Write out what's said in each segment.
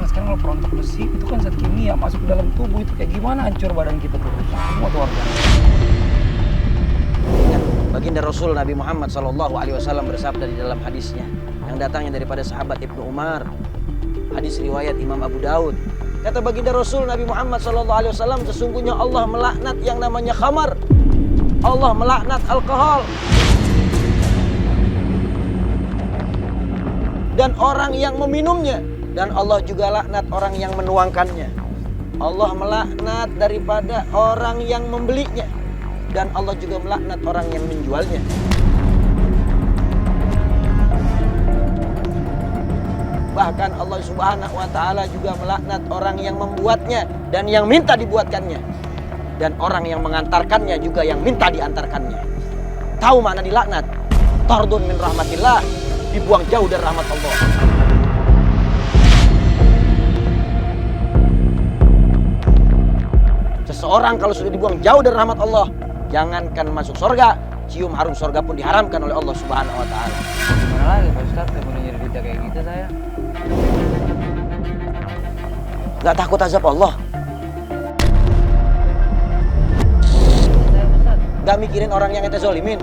sekarang kalau perontok besi itu kan zat kimia masuk ke dalam tubuh, itu kayak gimana hancur badan kita tuh semua tuh organ. Ingat, baginda Rasul Nabi Muhammad SAW bersabda di dalam hadisnya yang datangnya daripada sahabat Ibnu Umar, hadis riwayat Imam Abu Daud. Kata baginda Rasul Nabi Muhammad SAW, sesungguhnya Allah melaknat yang namanya khamar, Allah melaknat alkohol, dan orang yang meminumnya, dan Allah juga laknat orang yang menuangkannya. Allah melaknat daripada orang yang membelinya, dan Allah juga melaknat orang yang menjualnya. Bahkan Allah Subhanahu wa Ta'ala juga melaknat orang yang membuatnya dan yang minta dibuatkannya, dan orang yang mengantarkannya juga yang minta diantarkannya. Tahu makna dilaknat? Tardun min rahmatillah, dibuang jauh dari rahmat Allah. Seseorang kalau sudah dibuang jauh dari rahmat Allah, jangankan masuk surga, cium harum surga pun diharamkan oleh Allah Subhanahu wa Ta'ala. Gimana lagi Pak Ustadz, saya punya cerita kayak gitu saya. Gak takut azab Allah? Gak mikirin orang yang ente zolimin?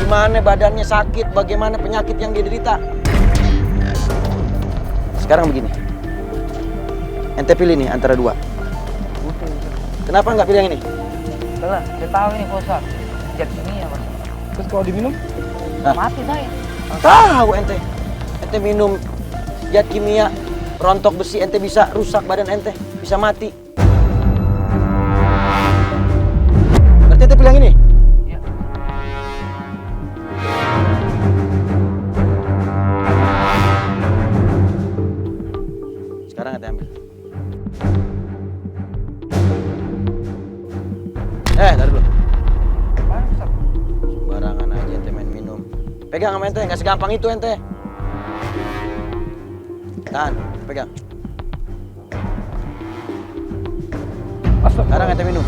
Gimana badannya sakit, bagaimana penyakit yang dia derita? Sekarang begini, ente pilih nih antara dua. Kenapa nggak pilih yang ini? Udah, saya tahu ini Pak Ustadz, zat kimia Pak. Terus kalau diminum? Hah? Mati saya. Tahu ente minum zat kimia, rontok besi, ente bisa rusak badan ente, bisa mati. Berarti ente pilih yang ini? Iya. Sekarang ente ambil. Taruh dulu. Apaan Ustadz? Sembarangan aja ente main minum. Pegang sama ente, nggak segampang itu ente. Tahan, pegang. Sekarang ente minum.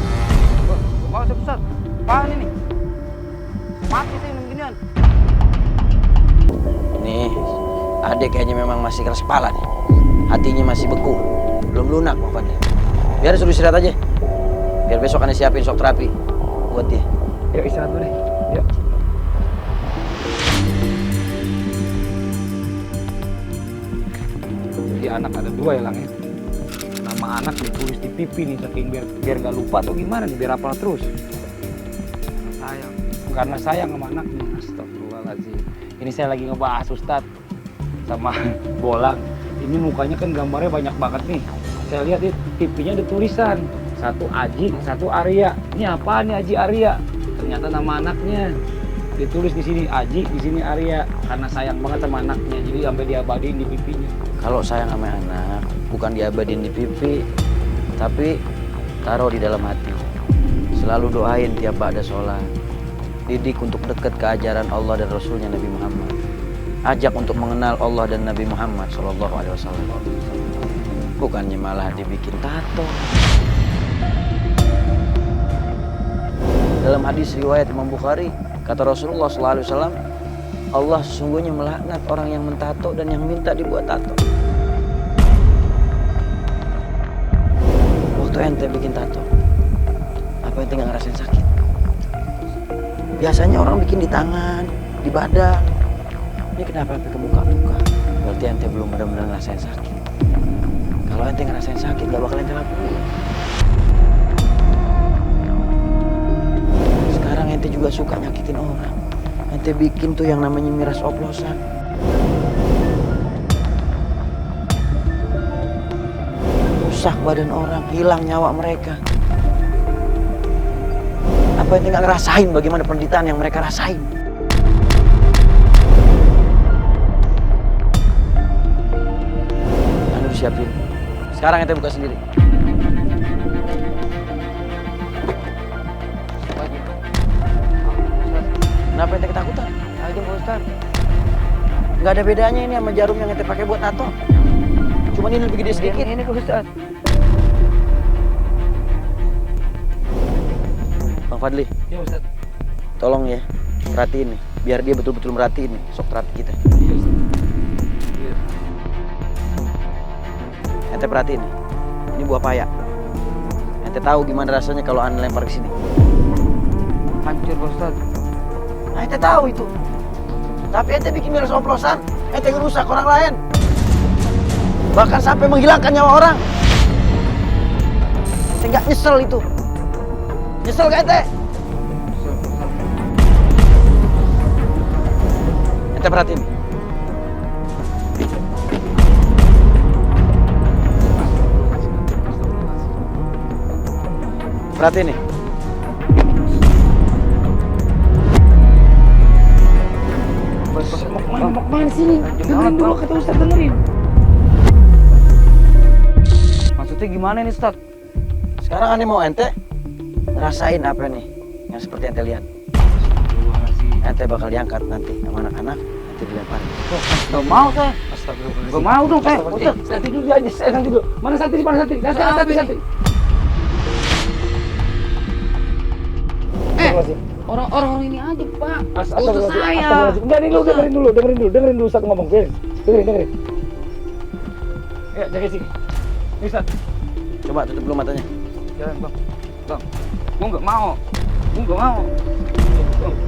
Mau Ustadz? Apaan ini? Mati saya minum ginian. Nih, adek kayaknya memang masih keras kepala nih. Hatinya masih beku, belum lunak Bang Fadli. Biar suruh istirahat aja. Biar besok aneh siapin shock terapi buat dia. Yuk istirahat dulu deh. Yuk. Jadi anak ada dua ya Lang ya. Nama anak ditulis di pipi nih saking biar gak lupa atau gimana nih, biar hafal terus. Sayang. Karena sayang sama anaknya. Astagfirullahaladzim. Ini saya lagi ngebahas Ustadz sama Bolang. Ini mukanya kan gambarnya banyak banget nih. Saya lihat di pipinya ada tulisan. Satu Aji, satu Arya. Ini apa nih Aji Arya? Ternyata nama anaknya. Ditulis di sini Aji, di sini Arya. Karena sayang banget sama anaknya, jadi sampai diabadiin di pipinya. Kalau sayang sama anak, bukan diabadiin di pipi, tapi taruh di dalam hati. Selalu doain tiap ba'da sholat. Didik untuk dekat ke ajaran Allah dan Rasulnya Nabi Muhammad. Ajak untuk mengenal Allah dan Nabi Muhammad SAW. Bukannya malah dibikin tato. Dalam hadis riwayat Imam Bukhari, kata Rasulullah SAW, Allah sesungguhnya melaknat orang yang mentato dan yang minta dibuat tato. Waktu ente bikin tato, apa ente nggak ngerasain sakit? Biasanya orang bikin di tangan, di badan. Ini kenapa sampai ke muka-muka? Berarti ente belum benar-benar ngerasain sakit. Kalau ente ngerasain sakit, gak bakal ente lakuin. Sekarang ente juga suka nyakitin orang. Ente bikin tuh yang namanya miras oplosan. Rusak badan orang, hilang nyawa mereka. Apa ente gak ngerasain bagaimana penderitaan yang mereka rasain? Anu siapin. Sekarang ente buka sendiri. Kenapa ente ketakutan? Aja Pak Ustadz. Gak ada bedanya ini sama jarum yang ente pakai buat tato. Cuman ini lebih gede sedikit. Ini Pak Ustadz. Bang Fadli, Ya Ustadz. tolong ya, perhatiin nih. Biar dia betul-betul merhatiin nih, sok terapi kita. Iya Ustadz. Iya. Ente perhatiin nih. Ini buah paya. Ente tahu gimana rasanya kalau ane lempar ke sini? Hancur Pak Ustadz. Nah, ente tahu itu. Tapi ente bikin miras oplosan, ente ngerusak orang lain. Bahkan sampai menghilangkan nyawa orang. Ente nggak nyesel itu. Nyesel gak ente? Ente perhatiin. Perhatiin nih. Mau kemana sini? Dengerin dulu kata Ustadz, dengerin. Maksudnya gimana nih Ustadz? Sekarang ane mau ente rasain apa nih yang seperti ente lihat. Ente bakal diangkat nanti sama anak-anak, ente dilempar. Gak mau saya. Gak mau dong saya. Ustadz, nanti dulu aja. Nanti dulu. Mana santri? Santri. Orang-orang ini aja Pak. Utus saya. Dengerin dulu Ustadz ngomong. Dengerin. Ya, jaga sini. Nih Ustadz. Coba tutup dulu matanya. Jangan Bang. Gua nggak mau.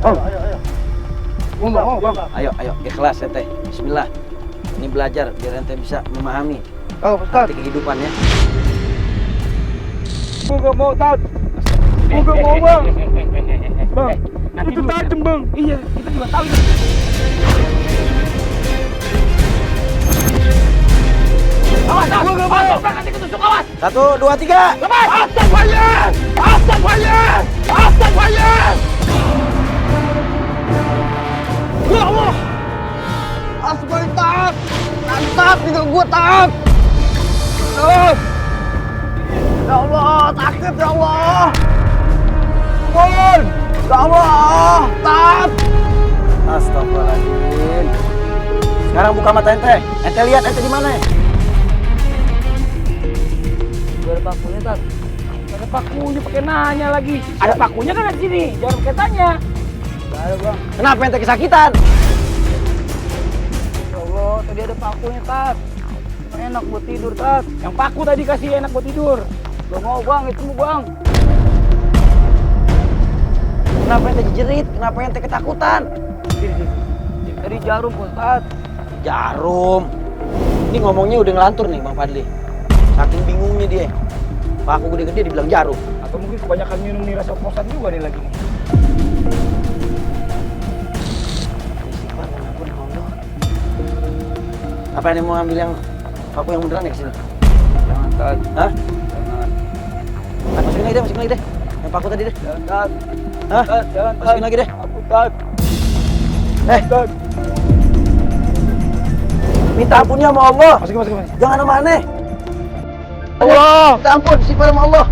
Ayo. Gua nggak mau Bang. Ayo, ikhlas ente. Bismillah. Ini belajar biar ente bisa memahami Oh Ustadz. arti kehidupannya. Gua nggak mau Tat. Gua nggak mau Bang. Bang, Nanti itu dulu, tajam Bang. Iya, kita juga tahu itu. Awas, gua nggak mau. Nanti ketusuk, awas. 1, 2, 3. Lepas. Astagfirullah. Ya Allah. Astagfirullah, taat. Taat, tinggal gua taat. Taat. Ya Allah, takut ya Allah. Mohon. Ya Allah, taat. Astagfirullahaladzim. Sekarang buka mata ente. Ente lihat ente di mana? Gak ada pakunya, Tat. Gak ada pakunya, pakai nanya lagi. Ada pakunya kan di sini, jangan pakai tanya. Gak ada, Bang. Kenapa ente kesakitan? Ya Allah, tadi ada pakunya, Tat. Enak buat tidur, Tat. Yang paku tadi kasih enak buat tidur. Gak mau, Bang, itu mau, Bang. Kenapa ente jerit? Kenapa ente ketakutan? Tadi jarum, Ustaz. Jarum. Ini ngomongnya udah ngelantur nih Bang Fadli. Saking bingungnya dia. Paku gede-gede dibilang jarum. Atau mungkin kebanyakan minum miras oplosan juga nih lagi. Istighfar, ampun Allah. Apa ini mau ambil yang paku yang beneran ya kesini? Jangan, Tat. Hah? Jangan. Masukin lagi deh. Yang paku tadi deh. Jangan, Tat. Hah? Tat, jangan, Tat. Masukin lagi deh. Aku, Tat. Tat. Minta ampunnya sama Allah. Masukin. Jangan sama aneh. Allah. Minta ampun, istighfar sama Allah.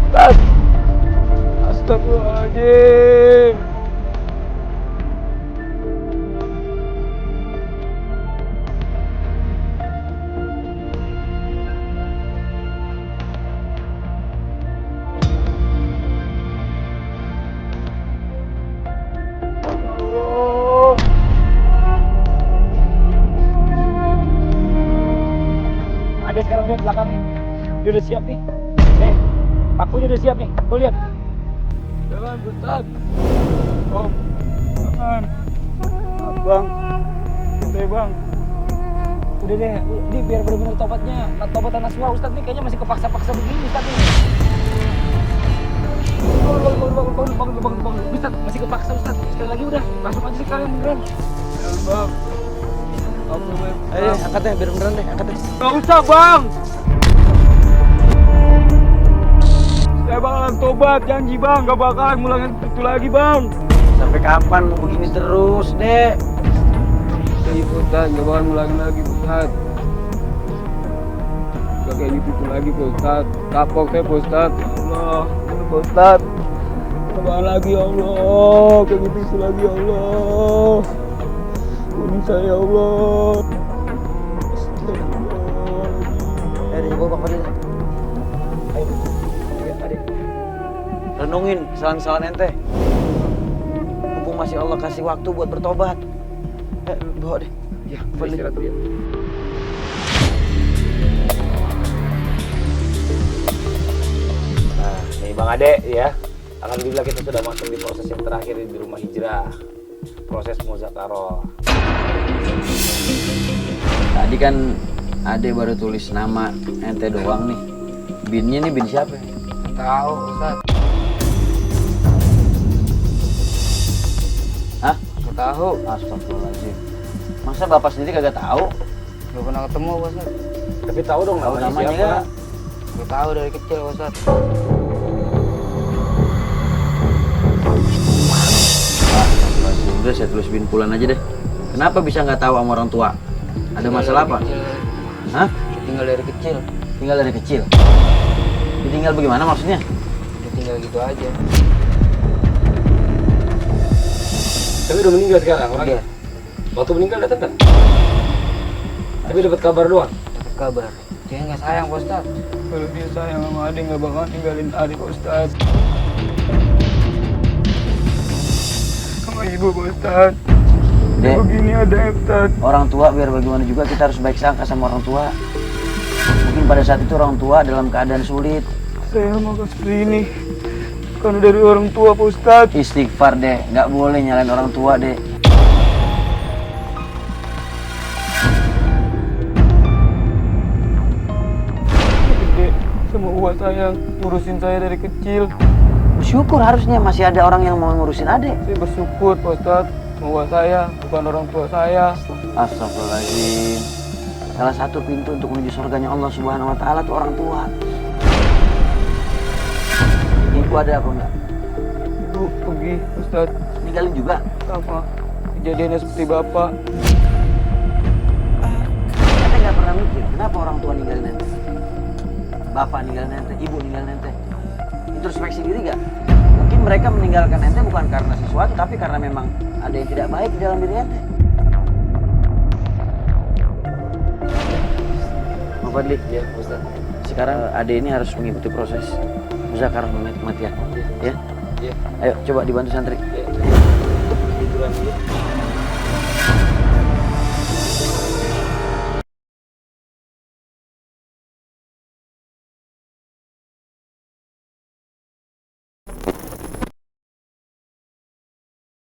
Astagfirullahaladzim. Ada sekarang dia di belakang nih. Dia udah siap nih. Nih, pakunya udah siap nih. Tuh lihat. Jangan, Ustaz. Om, jangan. Bang, udah Bang. Udah deh, ini biar benar-benar tobatnya. Tobatan Nasuha Ustaz nih kayaknya masih kepaksa-paksa begini Ustaz nih. Bangun. Ustaz, masih kepaksa Ustaz. Sekali lagi udah, langsung aja sekarang beneran. Bang. Ayo, angkat deh, biar beneran deh, angkat deh. Gak usah Bang. Saya bakalan tobat, janji Bang. Gak bakalan ngulangin itu lagi Bang. Sampai kapan mau begini terus, Dek? Jadi Ustaz, gak bakal ngulangin lagi, Ustaz. Gak kayak gitu lagi, Ustaz. Kapok saya, Ustaz. Ya Allah, Ustaz. Gak bakal lagi, ya Allah. Kayak gitu lagi, ya Allah. Ini saya, ya Allah. Dia bawa Bang Fadli. Ayo. Renungin kesalahan-kesalahan ente. Mumpung masih Allah kasih waktu buat bertobat. Bawa deh. Ya, istirahat dulu ya. Bang Ade ya, alhamdulillah kita sudah masuk di proses yang terakhir di rumah hijrah, proses muzakarah. Tadi kan Ade baru tulis nama ente doang nih. Binnya nih bin siapa? Tahu Ustaz. Hah? Nggak tahu. Astagfirullahaladzim. Masa bapak sendiri kagak tahu? Nggak pernah ketemu Ustaz. Tapi tahu dong Tahu namanya namanya siapa? nggak? Nggak tahu dari kecil Ustaz. Astagfirullahaladzim. Udah saya tulis bin pulan aja deh. Kenapa bisa nggak tahu sama orang tua? Ada masalah apa? Hah? Tinggal dari kecil. Tinggal dari kecil. Ditinggal bagaimana maksudnya? Udah tinggal gitu aja. Tapi udah meninggal sekarang orangnya. Udah. Waktu meninggal datang kan? Tapi dapat kabar doang. Dapat kabar. Dia nggak sayang Pak Ustaz. Kalau dia sayang sama adik nggak bakal tinggalin adik Pak Ustaz. Sama ibu Pak Ustaz. Dek, Begini ada Ustaz. orang tua biar bagaimana juga kita harus baik sangka sama orang tua. Mungkin pada saat itu orang tua dalam keadaan sulit. Saya mau ke sini. Karena dari orang tua Pak Ustaz. Istighfar deh, nggak boleh nyalain orang tua deh. Gede sama uang saya ngurusin saya dari kecil. Bersyukur harusnya masih ada orang yang mau ngurusin adek. Saya bersyukur Pak Ustaz. Uang saya bukan orang tua saya. Astagfirullahaladzim. Salah satu pintu untuk menuju surganya Allah Subhanahu Wa Taala itu orang tua. Ibu ada apa enggak? Ibu pergi Ustaz Ninggalin juga. sama kejadiannya seperti bapak. Ente nggak pernah mikir kenapa orang tua ninggalin ente? Bapak ninggalin ente, ibu ninggalin ente. Introspeksi diri gak? Mungkin mereka meninggalkan ente bukan karena sesuatu, tapi karena memang ada yang tidak baik di dalam diri ente. Pak Fadli, Iya, Ustaz. sekarang Ade ini harus mengikuti proses muzakarah kematian. Ya? Iya. Ayo coba dibantu santri. Iya. Tiduran dulu.